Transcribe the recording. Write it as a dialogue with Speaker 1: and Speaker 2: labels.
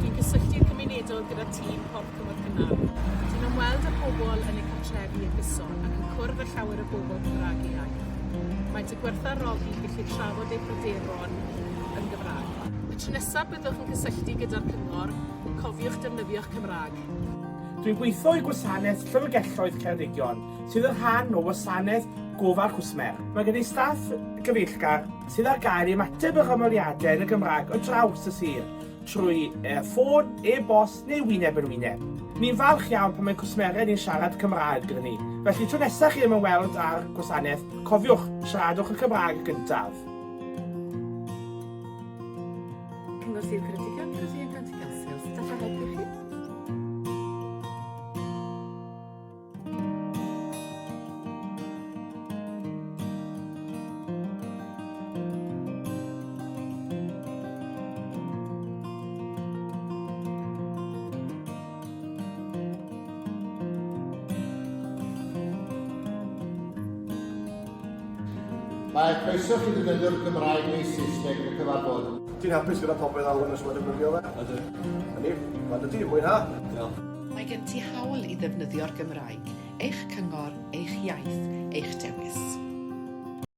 Speaker 1: Rydych chi'n cysylltu cymunedol gyda tîm Porth Cymru Cynnar. Ti'n ymweld â pobl yn eu cartrefi yn gyson ac yn cwrdd â llawer o bobl Cymraeg eu iaith. Maent y gwerthfawrogi gallu trafod eu pryderon yn Gymraeg. Y tro nesaf byddwch yn cysylltu gyda'r cyngor, cofiwch defnyddio'ch Cymraeg.
Speaker 2: Dwi'n gweithio i gwasanaeth Llyfrgelloedd Ceredigion, sydd yn rhan o wasanaeth Gofal Cwsmer. Mae gen i staff gyfeillgar sydd ar gael i ymateb yr ymweliadau yn y Gymraeg o draws y sir, trwy ffôn, e-bost neu wyneb yn wyneb. Ni'n falch iawn pan mae cwsmerau ni'n siarad Cymraeg gyda ni. Felly tro nesaf chi ymweld â'r gwasanaeth, cofiwch siaradwch y Cymraeg yn gyntaf.
Speaker 1: Cyngor Sir Ceredigion, President Antig Asel, sut allai helpu chi?
Speaker 3: Mae croeso chi ddefnyddio'r Gymraeg neu Saesneg yn y cyfarfod.
Speaker 4: Ti'n hapus gyda popeth awn os mae defnyddio fe? Ydw. Hynny, mae'n ydy, mwynha. Diolch.
Speaker 5: Mae gen ti hawl i ddefnyddio'r Gymraeg, eich cyngor, eich iaith, eich dewis.